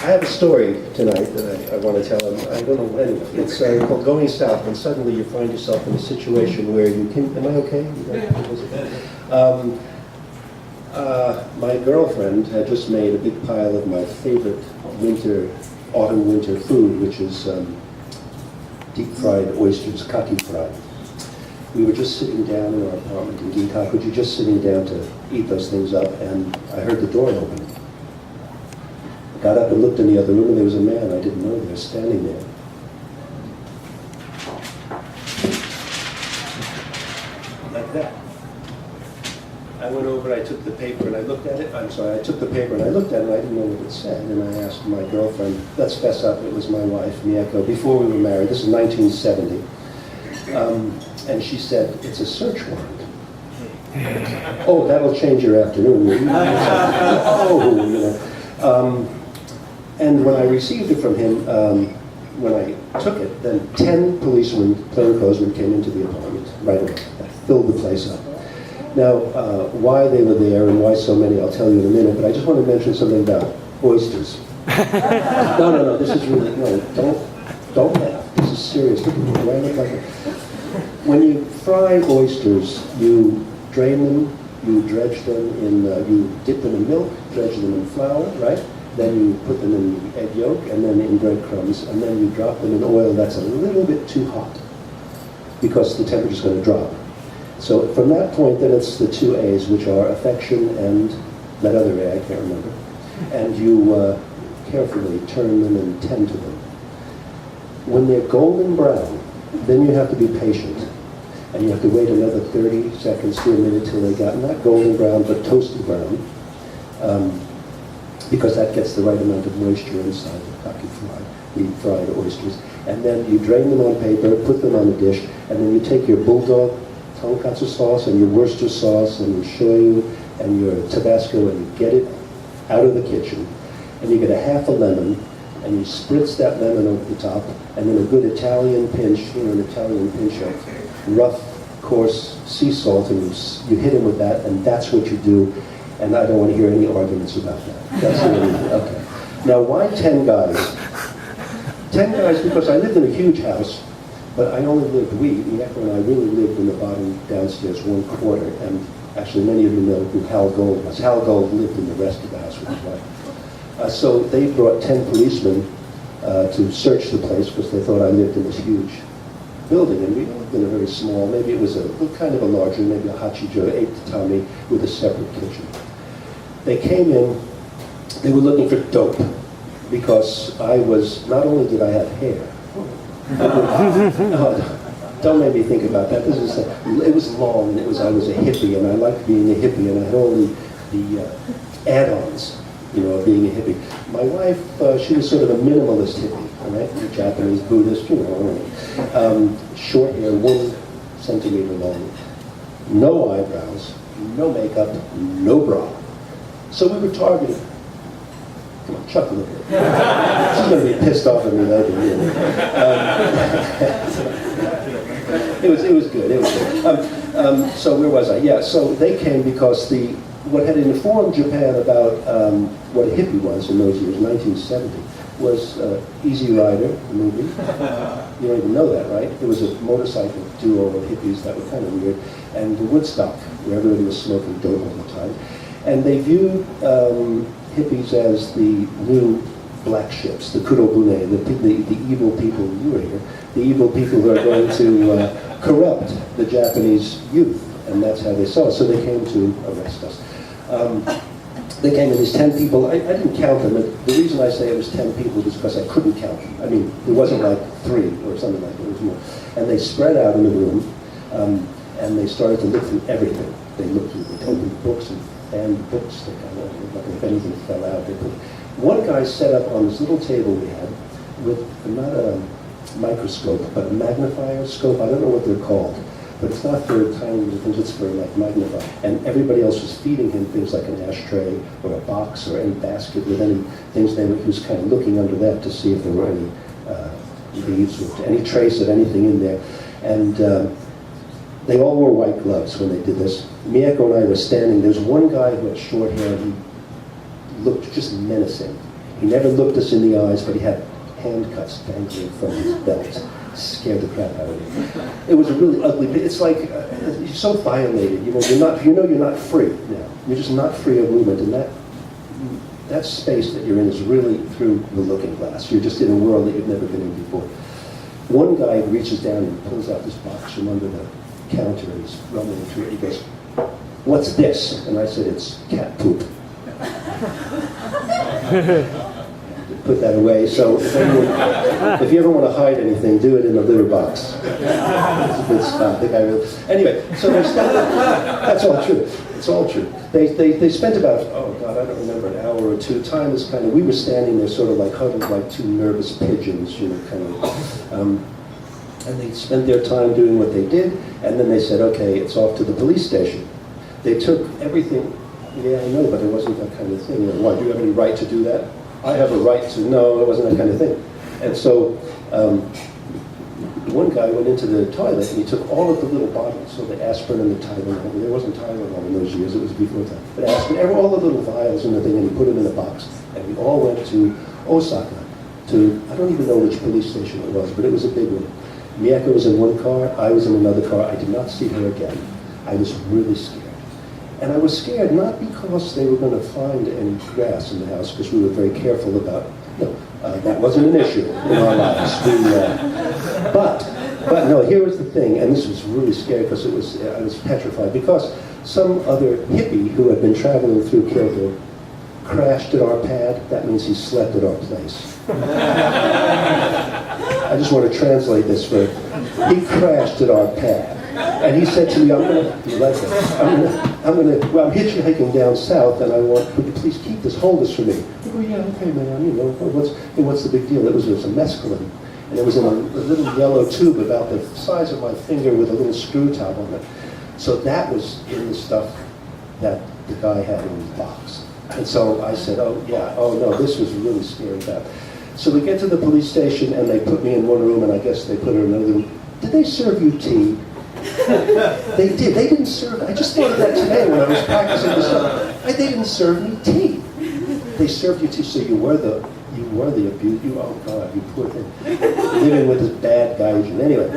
I have a story tonight that I want to tell. I don't know when. It's called Going South, and suddenly you find yourself in a situation where you can... Am I okay? My girlfriend had just made a big pile of my favorite autumn-winter food, which is deep-fried oysters, kaki fried. We were just sitting down in our apartment in Ginkakuji, just sitting down to eat those things up, and I heard the door open. I got up and looked in the other room, and there was a man I didn't know there, standing there. Like that. I went over, I took the paper, and I looked at it. I took the paper, and I looked at it, and I didn't know what it said. And I asked my girlfriend, let's fess up, it was my wife, Miyako, before we were married. This is 1970. And she said, it's a search warrant. Oh, that'll change your afternoon. Oh, you know. And when I received it from him, when I took it, then 10 policemen, plainclothesmen, came into the apartment right away. That filled the place up. Now, why they were there and why so many, I'll tell you in a minute, but I just want to mention something about oysters. No, this is really, no, don't laugh. This is serious. Look at me, do I look like a... When you fry oysters, you drain them, you dredge them in, you dip them in milk, dredge them in flour, right? Then you put them in the egg yolk and then in breadcrumbs, and then you drop them in oil that's a little bit too hot because the temperature's going to drop. So from that point, then it's the two A's, which are affection and that other A, I can't remember. And you carefully turn them and tend to them. When they're golden brown, then you have to be patient. And you have to wait another 30 seconds to a minute till they got not golden brown, but toasty brown. Because that gets the right amount of moisture inside the fried oysters. And then you drain them on paper, put them on a dish, and then you take your bulldog tonkatsu sauce and your Worcester sauce and your shoyu and your Tabasco and you get it out of the kitchen. And you get a half a lemon, and you spritz that lemon over the top, and then a good Italian pinch, an Italian pinch of rough, coarse sea salt, and you hit him with that, and that's what you do. And I don't want to hear any arguments about that. That's the only thing. Okay. Now, why 10 guys? 10 guys because I lived in a huge house, but I only lived, Miyako and I really lived in the bottom downstairs 1/4, and actually many of you know who Hal Gold was. Hal Gold lived in the rest of the house with his wife. So they brought 10 policemen to search the place because they thought I lived in this huge building, and we lived in a very small, maybe it was a kind of a larger, maybe a hachijo, 8 tatami with a separate kitchen. They came in, they were looking for dope because I was, not only did I have hair, don't make me think about that. It was long, and I was a hippie, and I liked being a hippie, and I had all the add-ons, of being a hippie. My wife, she was sort of a minimalist hippie, right? A Japanese Buddhist, short hair, 1 centimeter long, no eyebrows, no makeup, no bra. So we were targeted. Come on, Chuck, look at it. She's going to be pissed off at me later. It was good. So where was I? Yeah. So they came because what had informed Japan about what a hippie was in those years, 1970, was Easy Rider, the movie. You don't even know that, right? It was a motorcycle duo of hippies that were kind of weird, and the Woodstock, where everybody was smoking dope all the time. And they viewed hippies as the new black ships, the kurobune, the evil people, you were here, the evil people who are going to corrupt the Japanese youth, and that's how they saw it. So they came to arrest us. They came in, these 10 people, I didn't count them, and the reason I say it was 10 people is because I couldn't count them. I mean, it wasn't like 3 or something like that, it was more. And they spread out in the room, and they started to look through everything. They looked through the open books and books, they kind of, like if anything fell out, they put. One guy set up on this little table we had with not a microscope, but a magnifier scope. I don't know what they're called, but it's not for tiny little things, it's for like magnify. And everybody else was feeding him things like an ashtray or a box or any basket with any things. He was kind of looking under that to see if there were any leaves or any trace of anything in there. And they all wore white gloves when they did this. Miyako and I were standing. There's one guy who had short hair. He looked just menacing. He never looked us in the eyes, but he had handcuffs dangling from his belt. Scared the crap out of me. It was a really ugly. It's like you're so violated. You know, you're not free now. You're just not free of movement, and that space that you're in is really through the looking glass. You're just in a world that you've never been in before. One guy reaches down and pulls out this box from under the counter, and he's rumbling through it. He goes, "What's this?" And I said, "It's cat poop." Put that away. So if you ever want to hide anything, do it in a litter box. It's a good spot. Anyway, so that's all true. It's all true. They spent about, oh God, I don't remember, an hour or two. Time is kind of, we were standing there sort of like huddled like two nervous pigeons, you know, kind of. And they spent their time doing what they did, and then they said, okay, it's off to the police station. They took everything. Yeah, I know, but it wasn't that kind of thing. You know, why, do you have any right to do that? I have a right to, no, it wasn't that kind of thing. And so one guy went into the toilet and he took all of the little bottles, so the aspirin and the Tylenol. There wasn't Tylenol in those years, it was before time. But aspirin, all the little vials in the thing, and he put them in a box. And we all went to Osaka, to, I don't even know which police station it was, but it was a big one. Miyako was in one car, I was in another car. I did not see her again. I was really scared. And I was scared not because they were going to find any grass in the house, because we were very careful about, that wasn't an issue in our lives. But no, here was the thing, and this was really scary because I was petrified, because some other hippie who had been traveling through Kyoto crashed at our pad. That means he slept at our place. I just want to translate this for him. He crashed at our pad. And he said to me, I'm hitchhiking down south, and would you please keep this, hold this for me? I go, yeah, okay, man, you know, what's the big deal? It was a mescaline, and it was in a little yellow tube about the size of my finger with a little screw top on it. So that was in the stuff that the guy had in his box. And so I said, oh no, this was really scary stuff. So we get to the police station, and they put me in one room, and I guess they put her in another room. Did they serve you tea? They did. They didn't serve. I just thought of that today when I was practicing this stuff. They didn't serve me tea. They served you tea, so you were the abuse. Oh God, you poor thing. Living with this bad guy. Anyway,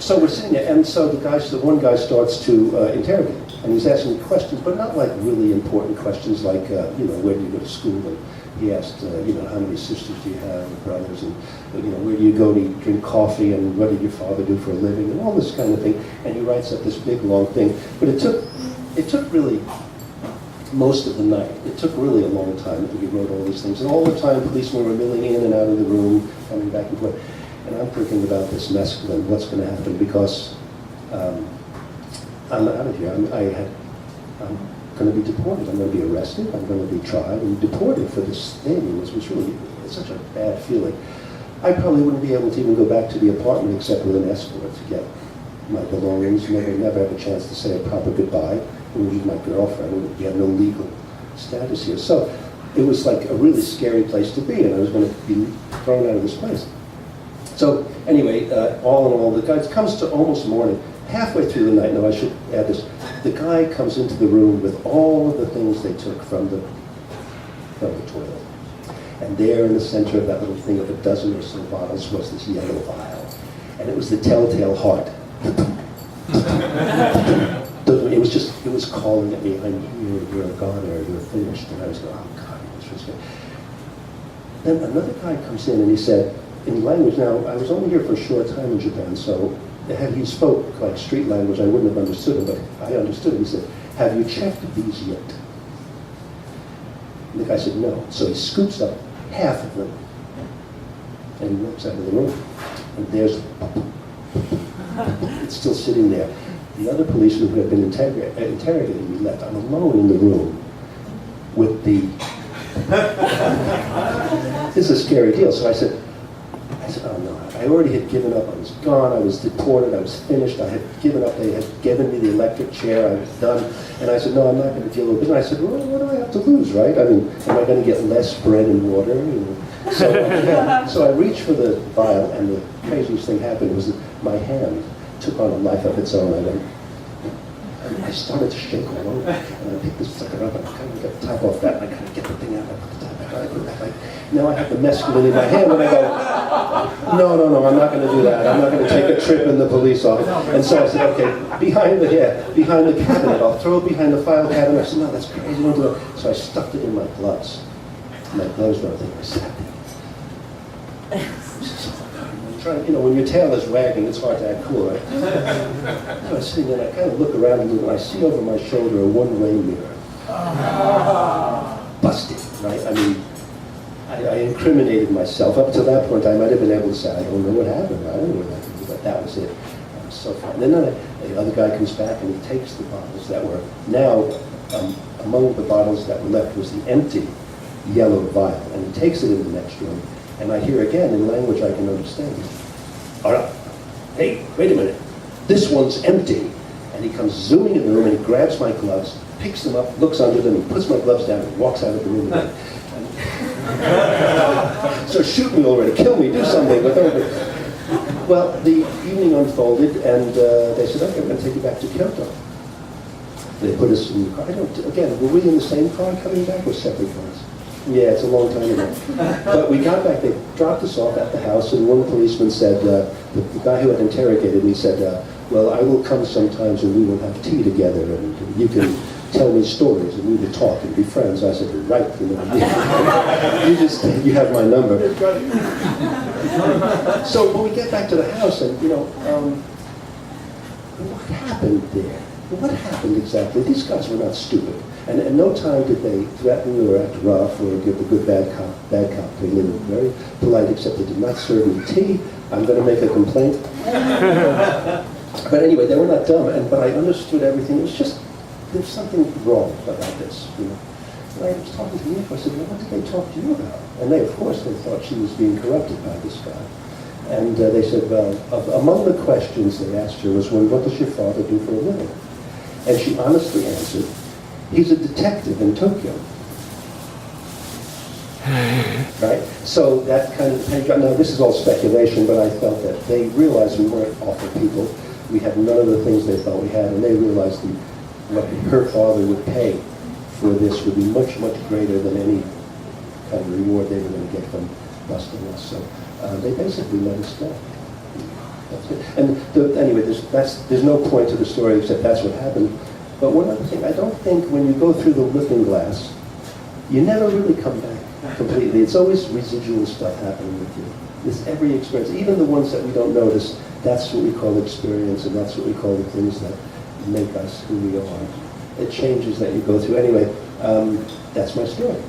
so we're sitting there, and so the one guy starts to interrogate, and he's asking questions, but not like really important questions, like where do you go to school? And he asked, how many sisters do you have, or brothers, and where do you go to drink coffee, and what did your father do for a living, and all this kind of thing. And he writes up this big long thing. But it took really most of the night. It took really a long time that he wrote all these things. And all the time, policemen were milling in and out of the room, coming back and forth. And I'm thinking about this mescaline, what's going to happen, because I'm out of here. I'm going to be deported. I'm going to be arrested. I'm going to be tried and deported for this thing. It's such a bad feeling. I probably wouldn't be able to even go back to the apartment except with an escort to get my belongings. Never have a chance to say a proper goodbye. It would be my girlfriend. We have no legal status here. So it was like a really scary place to be, and I was going to be thrown out of this place. So anyway, all in all, the guy comes to almost morning. Halfway through the night, I should add this, the guy comes into the room with all of the things they took from the toilet. And there in the center of that little thing of a dozen or so bottles was this yellow vial. And it was the telltale heart. It was calling at me, you're a goner, you're finished. And I was going, oh God, this was good. Then another guy comes in and he said, in language, now I was only here for a short time in Japan, so had he spoke like street language, I wouldn't have understood him, but I understood him. He said, have you checked these yet? And the guy said, no. So he scoops up half of them, and he walks out of the room. And there's, it's still sitting there. The other policeman who had been interrogating me left. I'm alone in the room with the, this is a scary deal. So I said, oh no, I already had given up. I was gone, I was deported, I was finished, I had given up. They had given me the electric chair, I was done. And I said, no, I'm not going to deal with it. And I said, well, what do I have to lose, right? I mean, am I going to get less bread and water? So I reached for the vial, and the craziest thing happened was that my hand took on a life of its own. I started to shake all over, and I picked this sucker up, and I kind of got the top off that, and I kind of get the thing out, and I put the top back. Now I have the mescaline in my hand, and I go, no, I'm not going to do that. I'm not going to take a trip in the police office. And so I said, okay, behind the cabinet. I'll throw it behind the file cabinet. I said, no, that's crazy. Don't do it. So I stuffed it in my gloves. My gloves were there. I sat there. When your tail is wagging, it's hard to act cool, right? So I was sitting there, and I kind of look around, and I see over my shoulder a one-way mirror. Busted, right? I mean, I incriminated myself. Up to that point, I might have been able to say, I don't know what happened. I don't know what happened, but that was it. I was so fun. And then the other guy comes back, and he takes the bottles that were now, among the bottles that were left was the empty yellow vial, and he takes it in the next room. And I hear again in language I can understand. All right, hey, wait a minute. This one's empty. And he comes zooming in the room and he grabs my gloves, picks them up, looks under them, and puts my gloves down and walks out of the room again. So shoot me already, kill me, do something. Well, the evening unfolded and they said, okay, we're going to take you back to Kyoto. They put us in the car. Again, were we in the same car coming back or separate cars? Yeah, it's a long time ago. But we got back, they dropped us off at the house, and one policeman said, the guy who had interrogated me said, well, I will come sometimes and we will have tea together, and you can tell me stories, and we will talk and be friends. I said, right, you have my number. So when we get back to the house, and what happened there? What happened exactly? These guys were not stupid. And at no time did they threaten or act rough or give the good bad cop thing. They were very polite, except they did not serve me tea. I'm going to make a complaint. But anyway, they were not dumb, but I understood everything. It was just, there's something wrong about this, And I was talking to Nico. I said, well, what did they talk to you about? And they, of course, they thought she was being corrupted by this guy. And they said, well, among the questions they asked her was, well, what does your father do for a living? And she honestly answered, he's a detective in Tokyo. Right? So that kind of, now this is all speculation, but I felt that they realized we weren't awful people. We had none of the things they thought we had, and they realized what her father would pay for this would be much, much greater than any kind of reward they were going to get from busting us. So they basically let us go. That's it. And anyway, there's no point to the story except that's what happened. But one other thing, I don't think when you go through the looking glass, you never really come back completely. It's always residual stuff happening with you. It's every experience, even the ones that we don't notice, that's what we call experience, and that's what we call the things that make us who we are. It changes that you go through. Anyway, that's my story.